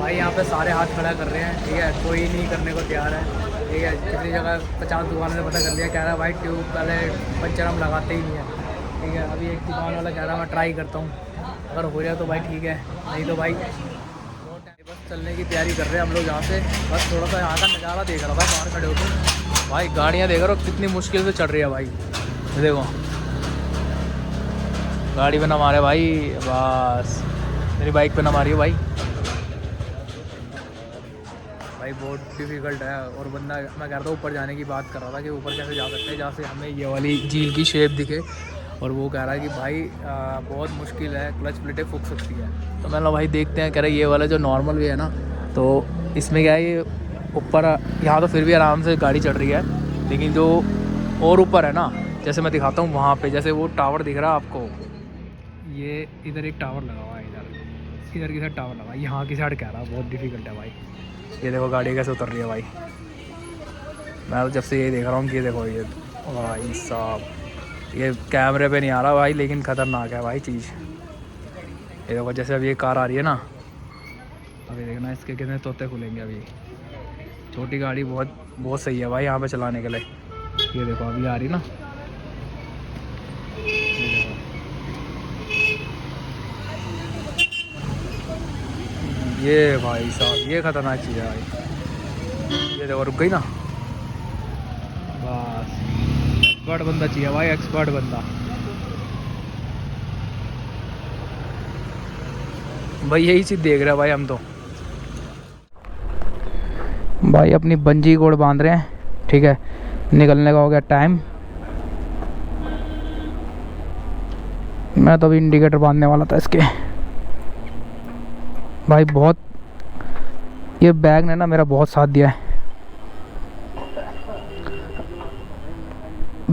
भाई यहाँ पे सारे हाथ खड़ा कर रहे हैं, ठीक है, कोई नहीं करने को तैयार है, ठीक है। कितनी जगह 50 दुकानों ने पता कर लिया, कह रहा है भाई ट्यूब पहले पंचर हम लगाते ही नहीं है, ठीक है। अभी एक दुकान वाला कह रहा है मैं ट्राई करता हूँ, अगर हो जाए तो भाई ठीक है, नहीं तो भाई बस चलने की तैयारी कर रहे हैं हम लोग यहाँ से। बस थोड़ा सा यहाँ का नज़ारा देख रहा था बाहर खड़े होकर। भाई गाड़ियाँ देख रहे हो कितनी मुश्किल से चल रही है भाई, देखो गाड़ी पे ना मारे भाई, बस मेरी बाइक पे ना मारी है भाई। भाई बहुत डिफ़िकल्ट है। और बंदा, मैं कह रहा था ऊपर जाने की बात कर रहा था कि ऊपर कैसे जा सकते हैं जहाँ से हमें ये वाली झील की शेप दिखे, और वो कह रहा है कि भाई बहुत मुश्किल है, क्लच प्लेटें फूक सकती है। तो मैंने भाई देखते हैं, कह रहे ये वाला जो नॉर्मल वे है ना, तो इसमें क्या है ये ऊपर यहाँ तो फिर भी आराम से गाड़ी चल रही है, लेकिन जो और ऊपर है ना, जैसे मैं दिखाता हूँ वहाँ पे, जैसे वो टावर दिख रहा है आपको, ये इधर एक टावर लगा हुआ है, इधर की साइड टावर लगा, यहाँ की साइड कह रहा है बहुत डिफ़िकल्ट है भाई। ये देखो गाड़ी कैसे उतर रही है भाई, मैं तो जब से ये देख रहा हूँ कि ये देखो ये भाई साहब, ये कैमरे पे नहीं आ रहा भाई, लेकिन ख़तरनाक है भाई चीज़। ये देखो जैसे अभी ये कार आ रही है ना, अभी देखना इसके कितने तोते खुलेंगे अभी। छोटी गाड़ी बहुत बहुत सही है भाई यहाँ पे चलाने के लिए। ये देखो अभी आ रही ना, ये देखो, ये भाई साहब ये ख़तरनाक चीज़ है भाई। ये देखो रुक गई ना, बस एक्सपर्ट बंदा चाहिए भाई, एक्सपर्ट बंदा। भाई यही चीज़ देख रहे हैं भाई हम तो। भाई अपनी बंजी कोड बांध रहे हैं, ठीक है, निकलने का हो गया टाइम। मैं तो अभी इंडिकेटर बांधने वाला था इसके। भाई बहुत, ये बैग ने ना मेरा बहुत साथ दिया है।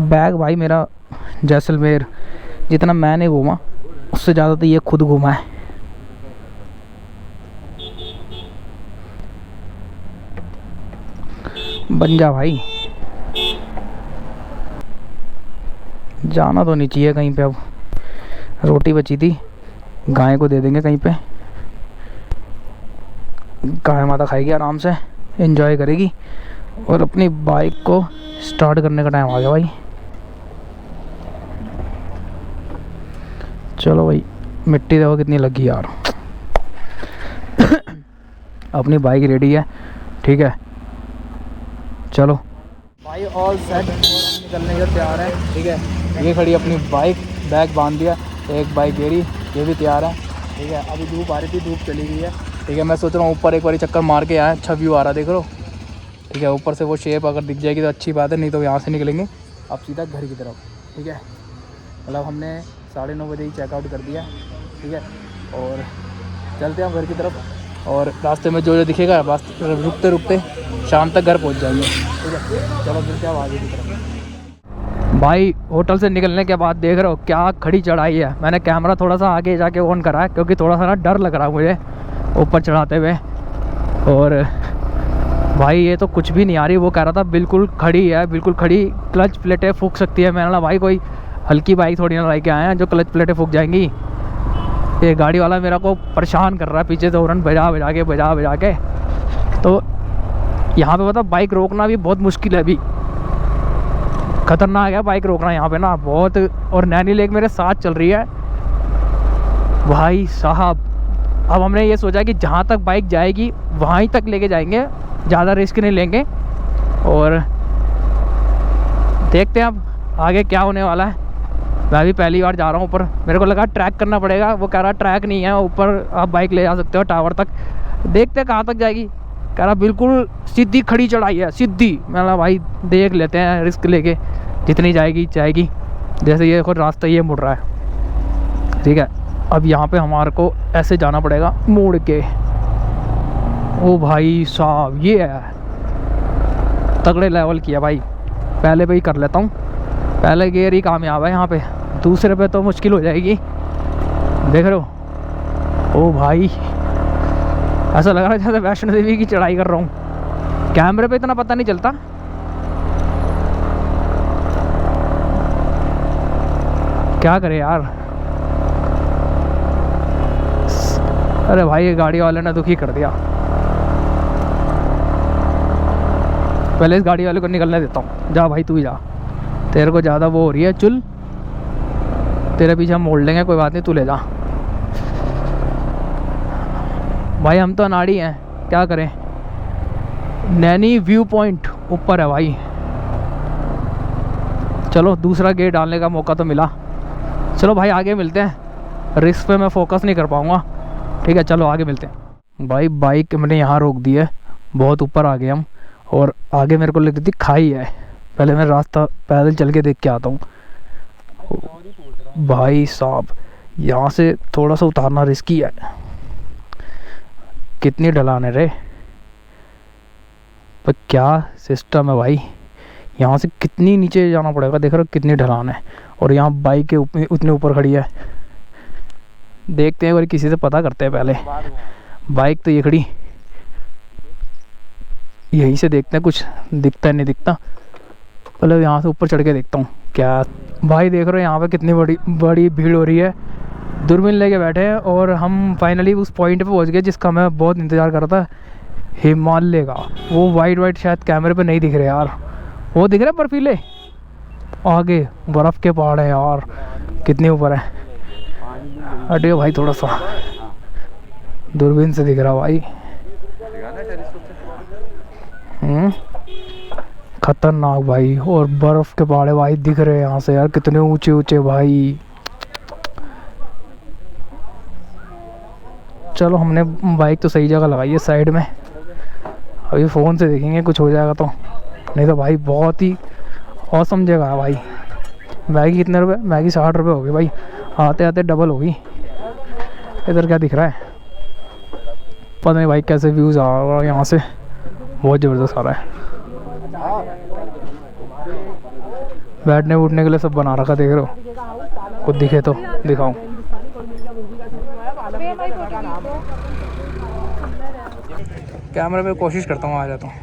बैग भाई मेरा जैसलमेर जितना मैंने घूमा उससे ज़्यादा तो ये खुद घूमा है। बन जा भाई, जाना तो नहीं चाहिए कहीं पे। अब रोटी बची थी, गाय को दे देंगे कहीं पे, गाय माता खाएगी आराम से, एंजॉय करेगी। और अपनी बाइक को स्टार्ट करने का टाइम आ गया भाई। चलो भाई, मिट्टी देखो कितनी लगी यार। अपनी बाइक रेडी है, ठीक है, चलो भाई ऑल सेट, और हम निकलने के तैयार है, ठीक है। ये खड़ी अपनी बाइक, बैग बांध दिया, एक बाइक मेरी, ये भी तैयार है, ठीक है। अभी धूप आ रही थी, धूप चली गई है, ठीक है। मैं सोच रहा हूँ ऊपर एक बार चक्कर मार के आए, अच्छा व्यू आ रहा है देख लो, ठीक है। ऊपर से वो शेप अगर दिख जाएगी तो अच्छी बात है, नहीं तो यहाँ से निकलेंगे अब सीधा घर की तरफ, ठीक है। मतलब हमने 9:30 बजे ही चेकआउट कर दिया, ठीक है, और चलते हैं हम घर की तरफ। और रास्ते में जो जो दिखेगा बस रुकते रुकते शाम तक घर पहुंच जाएंगे, ठीक है। चलो फिर क्या आगे की तरफ। भाई होटल से निकलने के बाद देख रहे हो क्या खड़ी चढ़ाई है। मैंने कैमरा थोड़ा सा आगे जाके ऑन करा है, क्योंकि थोड़ा सा ना डर लग रहा है मुझे ऊपर चढ़ाते हुए। और भाई ये तो कुछ भी नहीं आ रही, वो कह रहा था बिल्कुल खड़ी है, बिल्कुल खड़ी, क्लच प्लेटें फूक सकती है। मैंने बोला भाई कोई हल्की बाइक थोड़ी ना लेके आए हैं जो क्लच प्लेटें फूक जाएंगी। ये गाड़ी वाला मेरा को परेशान कर रहा है पीछे से, हॉर्न बजा के। तो यहाँ पे पता बाइक रोकना भी बहुत मुश्किल है, अभी खतरनाक है बाइक रोकना यहाँ पे ना बहुत। और नैनी लेक मेरे साथ चल रही है भाई साहब। अब हमने ये सोचा कि जहाँ तक बाइक जाएगी वहीं तक लेके जाएंगे, ज़्यादा रिस्क नहीं लेंगे। और देखते हैं अब आगे क्या होने वाला है। मैं भी पहली बार जा रहा हूँ ऊपर, मेरे को लगा ट्रैक करना पड़ेगा, वो कह रहा ट्रैक नहीं है, ऊपर आप बाइक ले जा सकते हो टावर तक। देखते हैं कहाँ तक जाएगी। कह रहा बिल्कुल सीधी खड़ी चढ़ाई है, सीधी। मैं बोला भाई देख लेते हैं रिस्क लेके, जितनी जाएगी जाएगी। जैसे ये खुद रास्ता ये मुड़ रहा है, ठीक है। अब यहाँ पे हमारे को ऐसे जाना पड़ेगा मुड़ के। ओ भाई साहब ये है तगड़े लेवल किया भाई, पहले पे ही कर लेता हूँ, पहले गियर ही कामयाब है यहाँ पे, दूसरे पे तो मुश्किल हो जाएगी। देख रहे हो ओ भाई, ऐसा लग रहा है जैसे वैष्णो देवी की चढ़ाई कर रहा हूँ। कैमरे पे इतना पता नहीं चलता। क्या करे यार, अरे भाई ये गाड़ी वाले ने दुखी कर दिया। पहले इस गाड़ी वाले को निकलने देता हूँ। जा भाई तू ही जा, तेरे को ज़्यादा वो हो रही है, चुल तेरे पीछे हम मोड़ लेंगे, कोई बात नहीं, तू ले जा। भाई हम तो अनाड़ी हैं, क्या करें। नैनी व्यू पॉइंट ऊपर है भाई। चलो दूसरा गेट डालने का मौका तो मिला। चलो भाई आगे मिलते हैं, रिस्क पे मैं फोकस नहीं कर पाऊँगा। ठीक है चलो आगे मिलते हैं। भाई बाइक मैंने यहाँ रोक दी है, बहुत ऊपर आ गए हम, और आगे मेरे को लग रही थी खाई है। पहले मैं रास्ता पैदल चल के देख के आता हूँ। भाई साहब यहाँ से थोड़ा सा उतारना रिस्की है। कितनी ढलान है रे, पर क्या सिस्टम है भाई। यहाँ से कितनी नीचे जाना पड़ेगा, देख रहे हो कितनी ढलान है। और यहाँ बाइक के उतने ऊपर खड़ी है। देखते हैं, और किसी से पता करते हैं पहले। बाइक तो ये खड़ी, यहीं से देखते हैं कुछ दिखता है नहीं दिखता। पहले यहाँ से ऊपर चढ़ के देखता हूँ क्या। भाई देख रहे हो यहाँ पे कितनी बड़ी भीड़ हो रही है। दूरबीन लेके बैठे हैं और हम फाइनली उस पॉइंट पे पहुँच गए जिसका मैं बहुत इंतज़ार कर रहा था, हिमालय का। वो वाइट शायद कैमरे पे नहीं दिख रहे यार, वो दिख रहे बर्फीले आगे बर्फ़ के पहाड़ हैं यार, कितने ऊपर है। हटियो भाई थोड़ा सा, दूरबीन से दिख रहा भाई। खतरनाक भाई, और बर्फ़ के पहाड़ भाई दिख रहे हैं यहाँ से यार, कितने ऊंचे ऊंचे भाई। चलो हमने बाइक तो सही जगह लगाई है साइड में, अभी फ़ोन से देखेंगे कुछ हो जाएगा तो, नहीं तो भाई बहुत ही औसम जगह है भाई। मैगी कितने रुपए, मैगी 60 रुपये हो गई भाई, आते आते डबल होगी। इधर क्या दिख रहा है पता नहीं भाई, कैसे व्यूज़ आ रहा है यहाँ से, बहुत ज़बरदस्त आ रहा है। बैठने उठने के लिए सब बना रखा, देख रहे हो, कुछ दिखे तो दिखाऊं। कैमरे पे कोशिश करता हूँ आ जाता हूँ।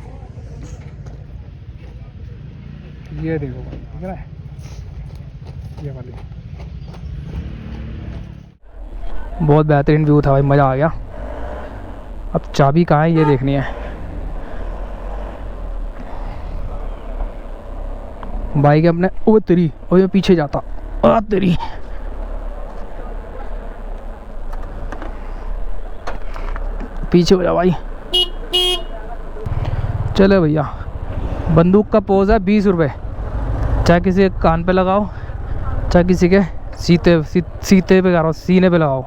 ये देखो दिख रहा है, ये वाली बहुत बेहतरीन व्यू था भाई, मज़ा आ गया। अब चाबी कहाँ है ये देखनी है। बाइक अपने, ओ तेरी, ओ ये पीछे जाता, आ तेरी। पीछे हो जा भाई। चले भैया, बंदूक का पोज है 20 रुपये, चाहे किसी के कान पे लगाओ, चाहे किसी के सीते पे करो, सीने पे लगाओ।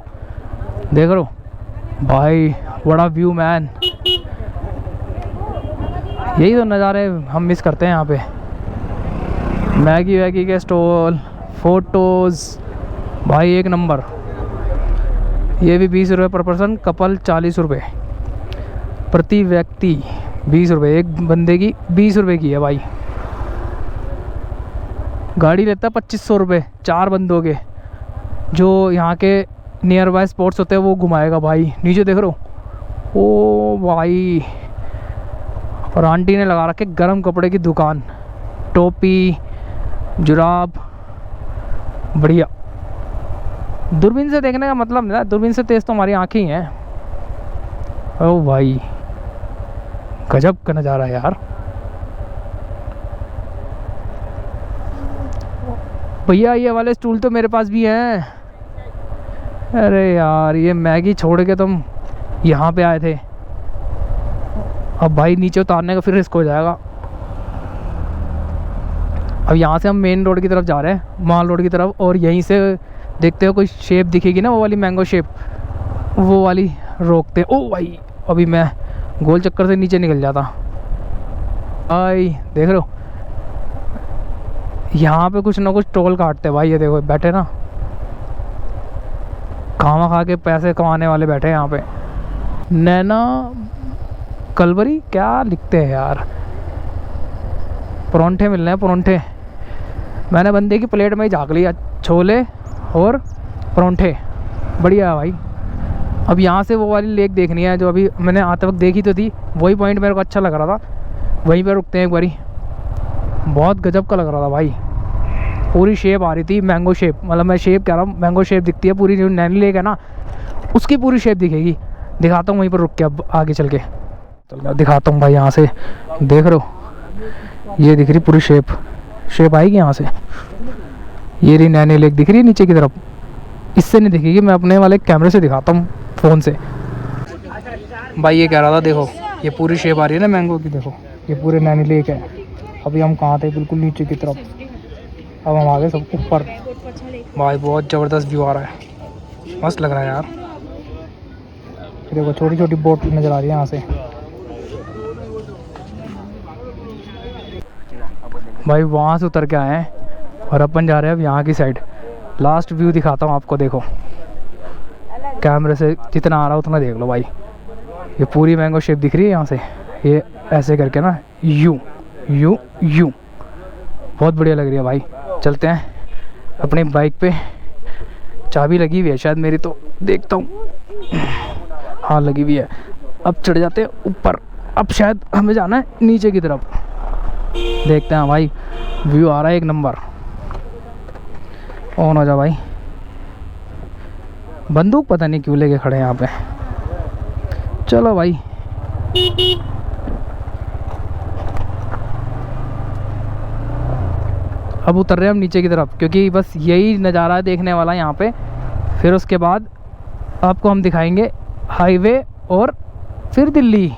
देख लो भाई, बड़ा व्यू मैन। यही तो नज़ारे हम मिस करते हैं यहाँ पे। मैगी वैगी के स्टॉल, फोटोज़ भाई एक नंबर। ये भी 20 रुपये पर पर्सन, कपल 40 रुपये, प्रति व्यक्ति 20 रुपये, एक बंदे की 20 रुपये की है भाई। गाड़ी लेता है 2500 रुपये 4 बंदों के। जो यहाँ के नियर बाय स्पॉट्स होते हैं वो घुमाएगा भाई। नीचे देख रहे हो, ओ भाई, और आंटी ने लगा रखे गरम कपड़े की दुकान, टोपी, जुराब, बढ़िया। दूरबीन से देखने का मतलब नहीं, दूरबीन से तेज़ तो हमारी आँखें ही हैं। ओ भाई गजब का नज़ारा है यार। भैया ये वाले स्टूल तो मेरे पास भी हैं। अरे यार ये मैगी छोड़ के तुम यहाँ पे आए थे, अब भाई नीचे उतारने का फिर रिस्क हो जाएगा। अब यहाँ से हम मेन रोड की तरफ जा रहे हैं, माल रोड की तरफ, और यहीं से देखते हो कोई शेप दिखेगी ना, वो वाली मैंगो शेप, वो वाली रोकते। ओ भाई अभी मैं गोल चक्कर से नीचे निकल जाता भाई। देख रहे हो यहाँ पे कुछ ना कुछ टोल काटते भाई। ये देखो बैठे ना, खामा खा के पैसे कमाने वाले बैठे हैं यहाँ पे। नैना कलवरी क्या लिखते हैं यार, परोंठे मिल रहे हैं, परोंठे। मैंने बंदे की प्लेट में ही झाँक लिया, छोले और परोंठे, बढ़िया है भाई। अब यहाँ से वो वाली लेक देखनी है जो अभी मैंने आते वक्त देखी तो थी, वही पॉइंट मेरे को अच्छा लग रहा था, वहीं पे रुकते हैं एक बारी। बहुत गजब का लग रहा था भाई, पूरी शेप आ रही थी मैंगो शेप, मतलब मैं शेप कह रहा हूँ, मैंगो शेप दिखती है पूरी। जो नैनी लेक है ना उसकी पूरी शेप दिखेगी। दिखाता हूँ वहीं पर रुक के, अब आगे चल के तो मैं दिखाता हूँ भाई। यहाँ से देख रहे हो, ये दिख रही पूरी शेप आएगी यहाँ से। ये रही नैनी लेक दिख रही है नीचे की तरफ, इससे नहीं दिखेगी, मैं अपने वाले कैमरे से दिखाता हूँ फ़ोन से। भाई ये कह रहा था, देखो ये पूरी शेप आ रही है ना मैंगो की, देखो ये पूरे नैनी लेक है। अभी हम कहाँ थे, बिल्कुल नीचे की तरफ, अब हम आ गए सब ऊपर। भाई बहुत ज़बरदस्त व्यू आ रहा है, मस्त लग रहा है यार। देखो छोटी छोटी बोट नज़र आ रही है यहाँ से। भाई वहाँ से उतर के आए हैं और अपन जा रहे हैं अब यहाँ की साइड। लास्ट व्यू दिखाता हूँ आपको, देखो कैमरे से जितना आ रहा है उतना देख लो भाई। ये पूरी मैंगो शेप दिख रही है यहाँ से, ये ऐसे करके ना यू यू यू, बहुत बढ़िया लग रही है भाई। चलते हैं अपनी बाइक पे, चाबी लगी हुई है शायद मेरी, तो देखता हूँ। हाँ लगी हुई है। अब चढ़ जाते हैं ऊपर, अब शायद हमें जाना है नीचे की तरफ। देखते हैं भाई, व्यू आ रहा है एक नंबर। ऑन हो जा भाई। बंदूक पता नहीं क्यों लेके खड़े हैं यहाँ पे। चलो भाई अब उतर रहे हैं हम नीचे की तरफ, क्योंकि बस यही नज़ारा है देखने वाला यहाँ पे। फिर उसके बाद आपको हम दिखाएंगे हाईवे और फिर दिल्ली।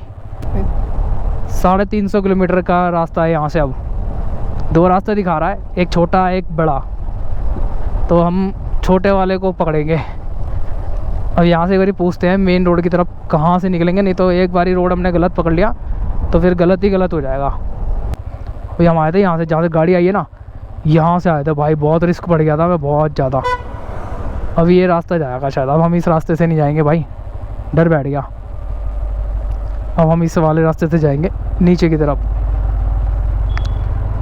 350 किलोमीटर का रास्ता है यहाँ से। अब 2 रास्ते दिखा रहा है, एक छोटा एक बड़ा, तो हम छोटे वाले को पकड़ेंगे। अब यहाँ से एक बारी पूछते हैं मेन रोड की तरफ कहाँ से निकलेंगे, नहीं तो एक बारी रोड हमने गलत पकड़ लिया तो फिर गलत ही गलत हो जाएगा। भाई हम आए थे यहाँ से, जहाँ से गाड़ी आई है ना, यहाँ से आए थे भाई। बहुत रिस्क पड़ गया था मैं, बहुत ज़्यादा। अब ये रास्ता जाएगा शायद, अब हम इस रास्ते से नहीं जाएंगे भाई, डर बैठ गया। अब हम इस वाले रास्ते से जाएंगे नीचे की तरफ।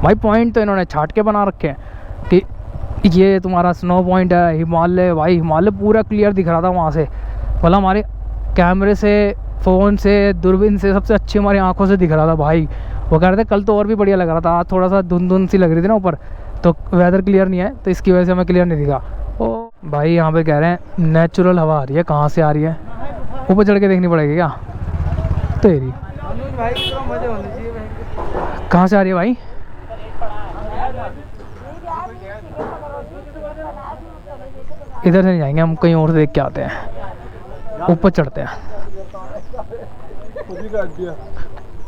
भाई पॉइंट तो इन्होंने छाट के बना रखे हैं कि ये तुम्हारा स्नो पॉइंट है, हिमालय। भाई हिमालय पूरा क्लियर दिख रहा था वहाँ से, मतलब हमारे कैमरे से, फ़ोन से, दूरबीन से सबसे अच्छी हमारी आंखों से दिख रहा था भाई। वो कह रहे थे कल तो और भी बढ़िया लग रहा था, आज थोड़ा सा धुंध सी लग रही थी ना ऊपर, तो वेदर क्लियर नहीं है, तो इसकी वजह से हमें क्लियर नहीं दिखा। ओ भाई यहाँ पे कह रहे हैं नेचुरल हवा आ रही है, कहाँ से आ रही है, ऊपर चढ़ के देखनी पड़ेगी क्या तेरी? कहाँ से आ रही है भाई? इधर से नहीं जाएंगे हम, कहीं और से देख के आते हैं। ऊपर चढ़ते हैं,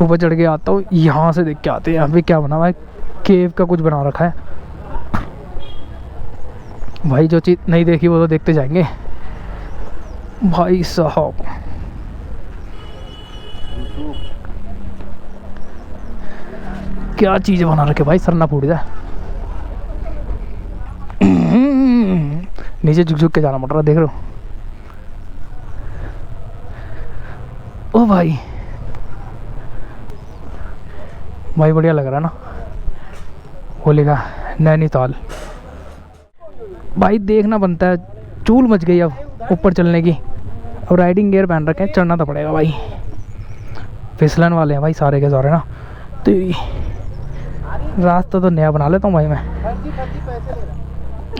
ऊपर चढ़ के आता हूँ, यहाँ से देख के आते हैं। यहाँ पे क्या बना हुआ है, केव का कुछ बना रखा है भाई। जो चीज़ नहीं देखी वो तो देखते जाएंगे भाई साहब। क्या चीज़ बना रखे भाई, सर ना फूट जाए। नीचे झुक झुक के जाना पड़ रहा, देख रहे हो? ओ भाई भाई बढ़िया लग रहा है ना। वो लिखा नैनीताल। भाई देखना बनता है, चूल मच गई अब ऊपर चलने की। अब राइडिंग गियर पहन रखे हैं, चढ़ना तो पड़ेगा भाई। फिसलन वाले हैं भाई सारे के सारे ना। तेरी रास्ता तो नया बना लेता हूँ भाई मैं।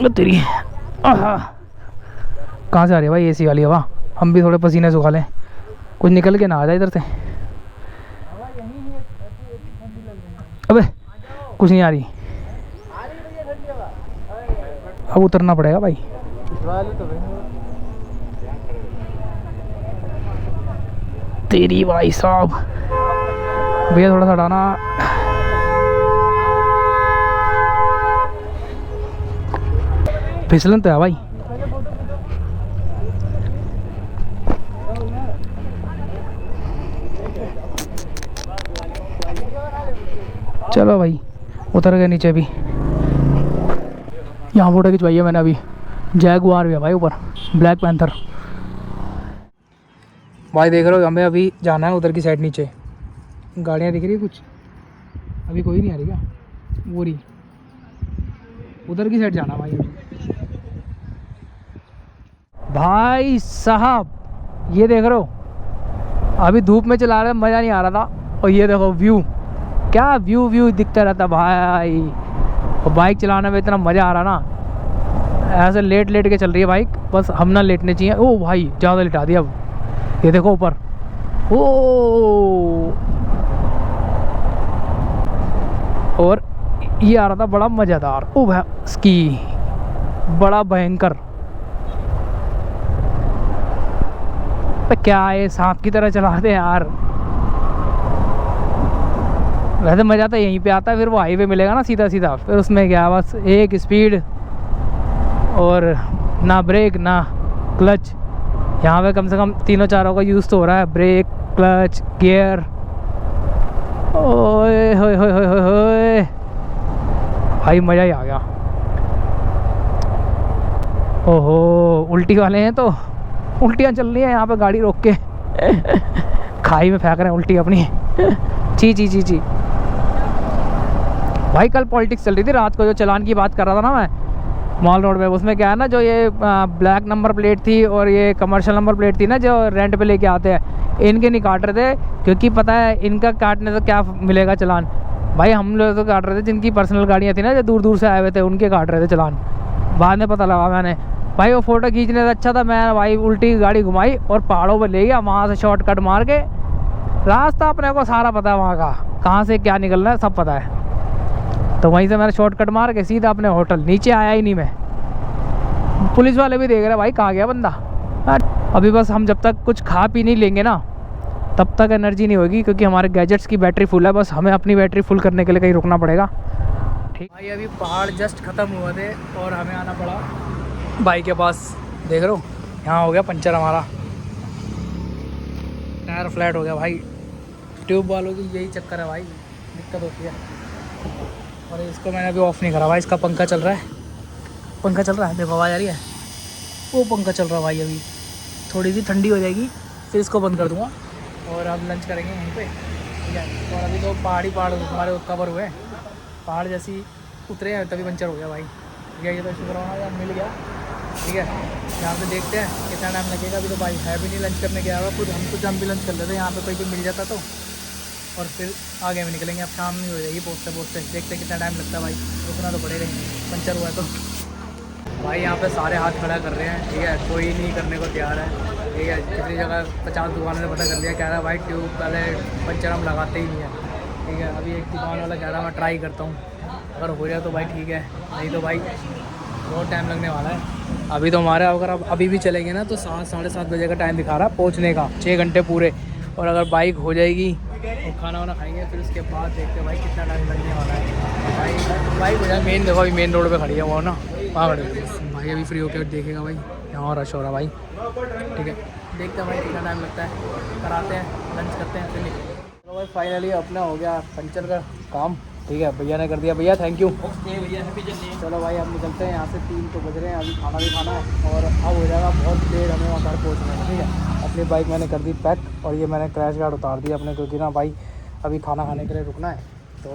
तेरी कहाँ से आ रही है भाई एसी वाली हवा? हम भी थोड़े पसीने सुखा लें, कुछ निकल के ना आ जाए इधर से। अबे कुछ नहीं आ रही, अब उतरना पड़ेगा भाई। तेरी भाई साहब, भैया थोड़ा सा हटाना। फिसलन तो है भाई। चलो भाई उतर गए नीचे भी। यहाँ फोटो खिंचवाई मैंने अभी। जैगुआर भी है भाई ऊपर, ब्लैक पैंथर। भाई देख रहे हो, हमें अभी जाना है उधर की साइड नीचे। गाड़ियाँ दिख रही है कुछ, अभी कोई नहीं आ रही क्या? वो रही उधर की साइड जाना भाई। भाई साहब ये देख रहे हो, अभी धूप में चला रहे मज़ा नहीं आ रहा था, और ये देखो व्यू, क्या व्यू दिखता रहता भाई। और बाइक चलाने में इतना मज़ा आ रहा ना, ऐसे लेट के चल रही है बाइक, बस हम ना लेटने चाहिए। ओ भाई ज़्यादा लेटा दिया अब। ये देखो ऊपर, ओ, और ये आ रहा था बड़ा मज़ेदार, ओ भाई स्की, बड़ा भयंकर। तो क्या है, सांप की तरह चलाते हैं यार। वैसे मज़ा तो यहीं पे आता है, फिर वो हाईवे मिलेगा ना सीधा सीधा, फिर उसमें क्या बस एक स्पीड और ना ब्रेक ना क्लच। यहाँ पे कम से कम तीनों चारों का यूज़ तो हो रहा है, ब्रेक, क्लच, गियर। ओए होए होए होए होए होए, भाई मज़ा ही आ गया। ओहो, उल्टी वाले हैं तो उल्टियाँ चल रही हैं यहाँ पे, गाड़ी रोक के खाई में फेंक रहे हैं उल्टी अपनी ची ची ची ची। भाई कल पॉलिटिक्स चल रही थी रात को, जो चालान की बात कर रहा था ना मैं मॉल रोड में, उसमें क्या है ना, जो ये ब्लैक नंबर प्लेट थी और ये कमर्शियल नंबर प्लेट थी ना, जो रेंट पे लेके आते हैं, इनके नहीं काट रहे थे, क्योंकि पता है इनका काटने से क्या मिलेगा चालान। भाई हम लोग तो काट रहे थे जिनकी पर्सनल गाड़ियाँ थी ना, जो दूर दूर से आए हुए थे, उनके काट रहे थे चालान। बाद में पता लगा मैंने, भाई वो फ़ोटो खींचने से अच्छा था मैं भाई उल्टी गाड़ी घुमाई और पहाड़ों पर ले गया, वहाँ से शॉर्टकट मार के। रास्ता अपने को सारा पता है वहाँ का, कहाँ से क्या निकलना है सब पता है। तो वहीं से मैंने शॉर्टकट मार के सीधा अपने होटल, नीचे आया ही नहीं मैं। पुलिस वाले भी देख रहे भाई कहाँ गया बंदा। अभी बस हम जब तक कुछ खा पी नहीं लेंगे ना, तब तक एनर्जी नहीं होगी, क्योंकि हमारे गैजेट्स की बैटरी फुल है। बस हमें अपनी बैटरी फुल करने के लिए कहीं रुकना पड़ेगा। ठीक भाई, अभी पहाड़ जस्ट ख़त्म हुए थे और हमें आना पड़ा बाइक के पास। देख रहे हो यहाँ हो गया पंचर हमारा, टायर फ्लैट हो गया भाई। ट्यूब वालों की यही चक्कर है भाई, दिक्कत होती है। और इसको मैंने अभी ऑफ़ नहीं करा भाई, इसका पंखा चल रहा है, पंखा चल रहा है, देखो आवाज़ आ रही है, वो पंखा चल रहा है भाई। अभी थोड़ी सी ठंडी हो जाएगी फिर इसको बंद कर दूँगा और अब लंच करेंगे यहीं पे, ठीक है। और अभी तो पहाड़ हमारे कवर हुए हैं, पहाड़ जैसी उतरे हैं तभी पंचर हो गया भाई। ठीक है, ये तो शुक्र होना यार मिल गया। ठीक है, यहाँ पे देखते हैं कितना टाइम लगेगा। अभी तो भाई है भी नहीं लंच करने गया हुआ खुद, हम भी लंच कर लेते हैं यहाँ पे, कोई भी मिल जाता तो, और फिर आगे में निकलेंगे। अब शाम नहीं हो जाएगी पहुँचते पहुँचते, देखते कितना टाइम लगता है भाई, रुकना तो पड़ेगा ही, पंचर हुआ है तो। भाई यहाँ पे सारे हाथ खड़ा कर रहे हैं, ठीक है, कोई नहीं करने को तैयार है। ठीक है, कितनी जगह 50 दुकानों ने पता कर लिया, कह रहा है भाई ट्यूब वाले पंचर हम लगाते ही नहीं है। ठीक है, अभी एक दुकान वाला कह रहा है मैं ट्राई करता हूँ, अगर हो जाए तो भाई ठीक है, नहीं तो भाई बहुत टाइम लगने वाला है। अभी तो हमारे अगर अब अभी भी चलेंगे ना तो 7 साढ़े 7 बजे का टाइम दिखा रहा है पहुँचने का, 6 घंटे पूरे। और अगर बाइक हो जाएगी तो खाना वाना खाएंगे, फिर उसके बाद देखते हैं भाई कितना टाइम लगने वाला है। बाइक हो जाए, मेन देखो अभी मेन रोड पे खड़ी है वो ना, वहाँ खड़ी है भाई। अभी फ्री होकर देखेगा भाई, यहाँ रश हो रहा भाई। ठीक है, देखते हैं भाई कितना टाइम लगता है, कराते हैं लंच करते हैं फिर निकलते हैं। तो भाई फाइनली अपना हो गया पंचर का काम। ठीक है, भैया ने कर दिया, भैया थैंक यू। भैया चलो भाई अब निकलते हैं यहाँ से, 3 तो बज रहे हैं, अभी खाना भी खाना है और अब हो जाएगा बहुत देर हमें वहाँ घर पहुँचने में। ठीक है, अपनी बाइक मैंने कर दी पैक और ये मैंने क्रैश गार्ड उतार दिया अपने, क्योंकि ना भाई अभी खाना खाने के लिए रुकना है तो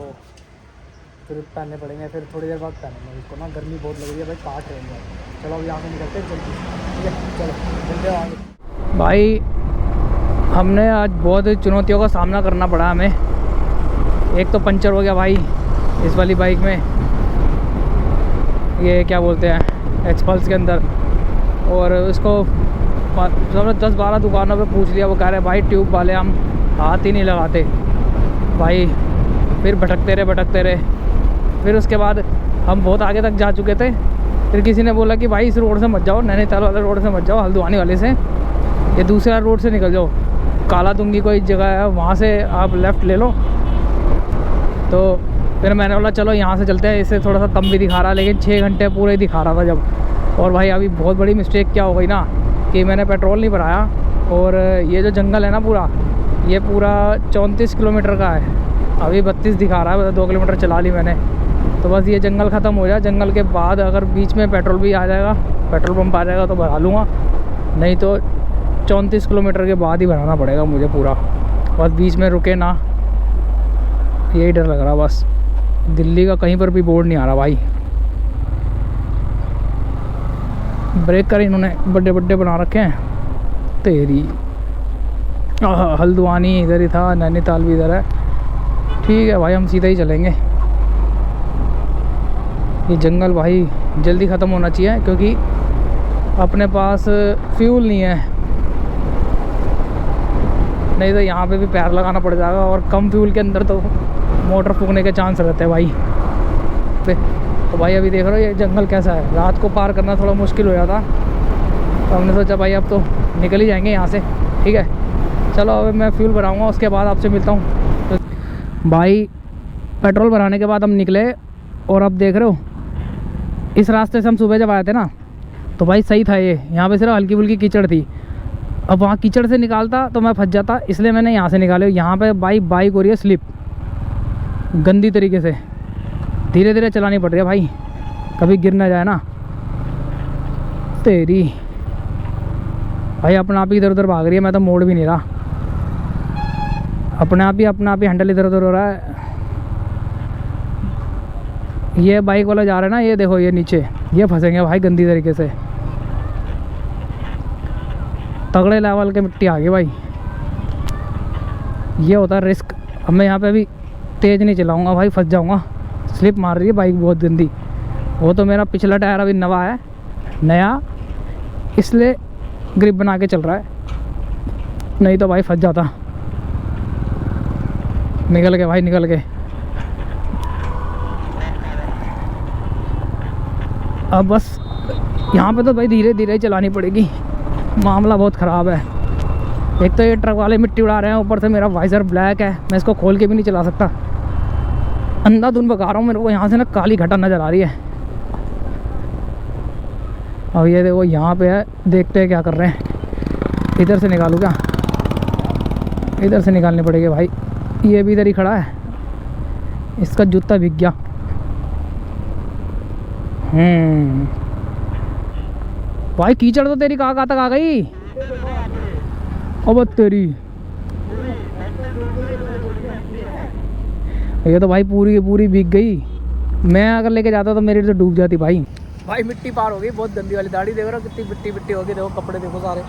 फिर पहनने पड़ेंगे, फिर थोड़ी देर बाद पहनेंगे इसको ना, गर्मी बहुत लग रही है भाई, काट रहे हैं। चलो अब यहाँ से निकलते हैं जल्दी। ठीक है, चलो जल्दी आगे। भाई हमने आज बहुत चुनौतियों का सामना करना पड़ा हमें। एक तो पंचर हो गया भाई इस वाली बाइक में, ये क्या बोलते हैं एक्सपल्स के अंदर, और उसको 10-12 दुकानों पे पूछ लिया, वो कह रहे भाई ट्यूब वाले हम हाथ ही नहीं लगाते भाई। फिर भटकते रहे, फिर उसके बाद हम बहुत आगे तक जा चुके थे। फिर किसी ने बोला कि भाई इस रोड से मत जाओ, नैनीताल वाले रोड से मत जाओ, हल्द्वानी वाले से, ये दूसरा रोड से निकल जाओ, काला दुंगी कोई जगह है वहाँ से आप लेफ़्ट ले लो। तो फिर मैंने बोला चलो यहाँ से चलते हैं, इससे थोड़ा सा कम भी दिखा रहा, लेकिन 6 घंटे पूरे ही दिखा रहा था जब। और भाई अभी बहुत बड़ी मिस्टेक क्या हो गई ना कि मैंने पेट्रोल नहीं भराया, और ये जो जंगल है ना पूरा, ये पूरा 34 किलोमीटर का है, अभी 32 दिखा रहा है, 2 किलोमीटर चला ली मैंने। तो बस ये जंगल ख़त्म हो जाए, जंगल के बाद अगर बीच में पेट्रोल भी आ जाएगा, पेट्रोल पंप आ जाएगा तो भरा लूँगा, नहीं तो 34 किलोमीटर के बाद ही बनाना पड़ेगा मुझे पूरा। बस बीच में रुके ना, यही डर लग रहा। बस दिल्ली का कहीं पर भी बोर्ड नहीं आ रहा भाई। ब्रेकर इन्होंने बड़े बड़े बना रखे हैं तेरी। हल्द्वानी इधर ही था, नैनीताल भी इधर है। ठीक है भाई, हम सीधा ही चलेंगे। ये जंगल भाई जल्दी ख़त्म होना चाहिए, क्योंकि अपने पास फ्यूल नहीं है। नहीं तो यहाँ पे भी पैर लगाना पड़ जाएगा, और कम फ्यूल के अंदर तो मोटर फूकने के चांस रहते हैं भाई। तो भाई अभी देख रहे हो ये जंगल कैसा है, रात को पार करना थोड़ा मुश्किल हो जाता, तो हमने सोचा भाई अब तो निकल ही जाएंगे यहाँ से। ठीक है, चलो अब मैं फ्यूल भराऊँगा, उसके बाद आपसे मिलता हूँ। तो भाई पेट्रोल भराने के बाद हम निकले, और अब देख रहे हो इस रास्ते से हम सुबह जब आए थे ना, तो भाई सही था ये, यहाँ पे सिर्फ हल्की फुल्की कीचड़ थी। अब वहाँ कीचड़ से निकालता तो मैं फंस जाता, इसलिए मैंने यहाँ से निकाले। यहाँ पे भाई बाइक हो रही है स्लिप गंदी तरीके से, धीरे धीरे चलानी पड़ रही है भाई, कभी गिर ना जाए ना। तेरी भाई अपने आप ही इधर उधर भाग रही है, मैं तो मोड़ भी नहीं रहा, अपने आप ही हैंडल इधर उधर हो रहा है। ये बाइक वाला जा रहा है ना, ये देखो ये नीचे, ये फंसेंगे भाई गंदी तरीके से, तगड़े लेवल के मिट्टी आ गई भाई। ये होता है रिस्क। अब मैं यहाँ पे अभी तेज़ नहीं चलाऊँगा भाई, फंस जाऊँगा, स्लिप मार रही है बाइक बहुत गंदी। वो तो मेरा पिछला टायर अभी नवा है, नया, इसलिए ग्रिप बना के चल रहा है, नहीं तो भाई फंस जाता। निकल के भाई, निकल के। अब बस यहाँ पे तो भाई धीरे धीरे चलानी पड़ेगी, मामला बहुत ख़राब है। एक तो ये ट्रक वाले मिट्टी उड़ा रहे हैं, ऊपर से मेरा वाइज़र ब्लैक है, मैं इसको खोल के भी नहीं चला सकता, अंधाधुंध बता रहा हूँ। मेरे को यहाँ से ना काली घटा नज़र आ रही है। अब ये देखो यहाँ पे है, देखते हैं क्या कर रहे हैं। इधर से निकालूँ क्या? इधर से निकालनी पड़ेगी भाई। ये भी इधर ही खड़ा है, इसका जूता भीग गया। भाई कीचड़ तो तेरी कहाँ तक आ गई? अब तेरी ये तो भाई पूरी की पूरी भीग गई। मैं अगर लेके जाता तो मेरी तो डूब जाती भाई। भाई मिट्टी पार हो गई, बहुत गंदी वाली दाढ़ी देख रहे हो कितनी मिट्टी मिट्टी हो गई। देखो कपड़े देखो सारे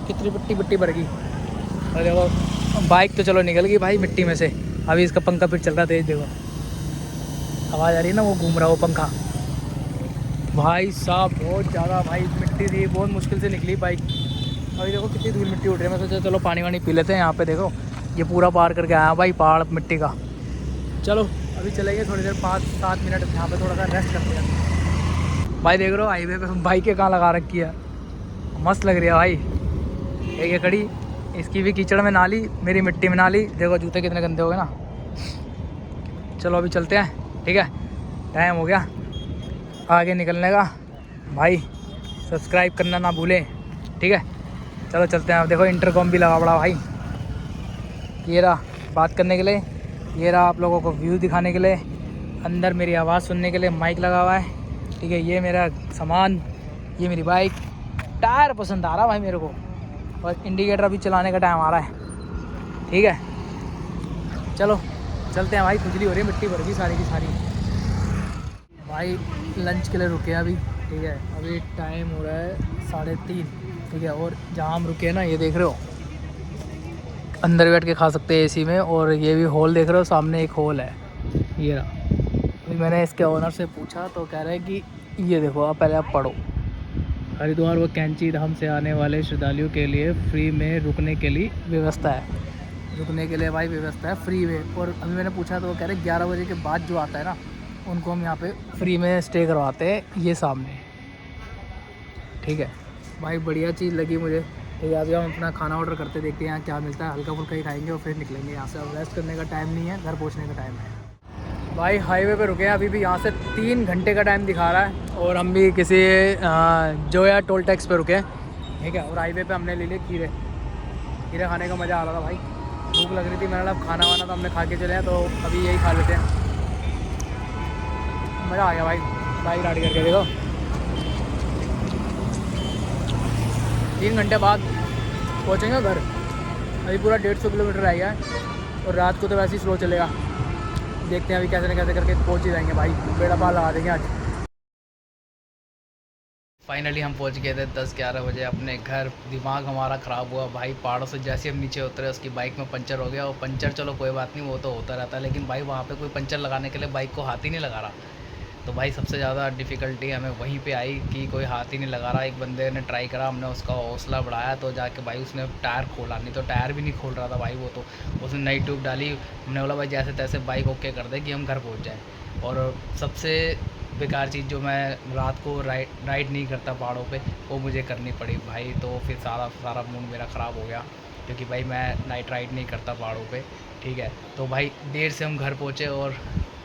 कितनी मिट्टी मिट्टी भर गई। और देखो बाइक तो चलो निकल गई भाई मिट्टी में से। अभी इसका पंखा फिर चल रहा तेज, देखो आवाज़ आ रही है ना, वो घूम रहा है वो पंखा। भाई साहब बहुत ज़्यादा भाई मिट्टी थी, बहुत मुश्किल से निकली बाइक। अभी देखो कितनी धूल मिट्टी उठ रही है। मैं सोचा चलो पानी वानी पी लेते हैं। यहाँ पे देखो ये पूरा पार करके आया भाई पहाड़ मिट्टी का। चलो अभी चलेंगे थोड़ी देर, 5-7 मिनट यहाँ पे थोड़ा सा रेस्ट करते हैं। भाई देख रहे हो हाईवे पे बाइकें कहाँ लगा रखी है, मस्त लग रही है भाई। एक ये खड़ी, इसकी भी कीचड़ में नाली, मेरी मिट्टी में नाली। देखो जूते कितने गंदे हो गए ना। चलो अभी चलते हैं, ठीक है, टाइम हो गया आगे निकलने का। भाई सब्सक्राइब करना ना भूलें, ठीक है। चलो चलते हैं। अब देखो इंटरकॉम भी लगा पड़ा भाई, ये रहा बात करने के लिए, ये रहा आप लोगों को व्यू दिखाने के लिए, अंदर मेरी आवाज़ सुनने के लिए माइक लगा हुआ है, ठीक है। ये मेरा सामान, ये मेरी बाइक, टायर पसंद आ रहा भाई मेरे को, और इंडिकेटर अभी चलाने का टाइम आ रहा है, ठीक है। चलो चलते हैं भाई, खुजली हो रही है, मिट्टी भर गई सारी की सारी। भाई लंच के लिए रुके अभी, ठीक है। अभी टाइम हो रहा है 3:30, ठीक है। और जहाँ हम रुके हैं ना, ये देख रहे हो अंदर बैठ के खा सकते हैं एसी में। और ये भी हॉल देख रहे हो, सामने एक हॉल है, ये रहा। अभी मैंने इसके ओनर से पूछा तो कह रहे हैं कि ये देखो आप पहले आप पढ़ो। हरिद्वार व कैंची धाम से आने वाले श्रद्धालुओं के लिए फ्री में रुकने के लिए व्यवस्था है। रुकने के लिए भाई व्यवस्था है फ्री में। और अभी मैंने पूछा तो वो कह रहे 11 बजे के बाद जो आता है ना, उनको हम यहाँ पे फ्री में स्टे करवाते हैं, ये सामने, ठीक है। भाई बढ़िया चीज़ लगी मुझे, ठीक है। अभी हम अपना खाना ऑर्डर करते, देखते हैं यहाँ क्या मिलता है, हल्का फुल्का ही खाएंगे और फिर निकलेंगे यहाँ से। अब रेस्ट करने का टाइम नहीं है, घर पहुँचने का टाइम है। भाई हाईवे पे रुके हैं अभी भी, यहाँ से 3 घंटे का टाइम दिखा रहा है। और हम भी किसी जोया टोल टैक्स पे रुके हैं, ठीक है। और हाईवे पे हमने ले लिए खीरे, खीरे खाने का मज़ा आ रहा था भाई। भूख लग रही थी, मैंने खाना वाना तो हमने खा के चले हैं, तो अभी यही खा लेते हैं। मज़ा आ गया भाई, बाइक राइड करके। देखो 3 घंटे बाद पहुँचेंगे घर। अभी पूरा 150 किलोमीटर रह गया है, और रात को तो वैसे ही स्लो चलेगा। देखते हैं अभी कैसे न कैसे करके पहुँच ही जाएंगे भाई, बेड़ा पार लगा देंगे आज। फाइनली हम पहुँच गए थे 10-11 बजे अपने घर। दिमाग हमारा ख़राब हुआ भाई, पहाड़ों से जैसे हम नीचे उतरे उसकी बाइक में पंचर हो गया। और पंचर चलो कोई बात नहीं, वो तो होता रहता है, लेकिन भाई वहाँ पे कोई पंचर लगाने के लिए बाइक को हाथ ही नहीं लगा रहा। तो भाई सबसे ज़्यादा डिफ़िकल्टी हमें वहीं पे आई कि कोई हाथ ही नहीं लगा रहा। एक बंदे ने ट्राई करा, हमने उसका हौसला बढ़ाया तो जाके भाई उसने टायर खोला, नहीं तो टायर भी नहीं खोल रहा था भाई वो तो। उसने नई ट्यूब डाली, हमने बोला भाई जैसे तैसे बाइक ओके कर दे कि हम घर पहुँच जाएँ। और सबसे बेकार चीज़ जो मैं रात को राइड नहीं करता पहाड़ों पे, वो मुझे करनी पड़ी भाई। तो फिर सारा सारा मूड मेरा ख़राब हो गया, क्योंकि भाई मैं नाइट राइड नहीं करता पहाड़ों पे, ठीक है। तो भाई देर से हम घर पहुँचे और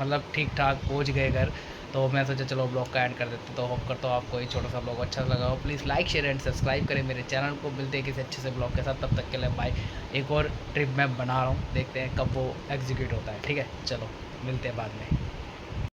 मतलब ठीक ठाक पहुँच गए घर। तो मैं सोचा चलो ब्लॉग का एंड कर देते। तो होप करता हूँ आपको ये छोटा सा ब्लॉग अच्छा लगा हो। Please like share and subscribe करें मेरे चैनल को। मिलते हैं किसी अच्छे से ब्लॉग के साथ, तब तक के लिए बाय। एक और ट्रिप मैं बना रहा हूँ, देखते हैं कब वो एग्जीक्यूट होता है, ठीक है। चलो मिलते हैं बाद में।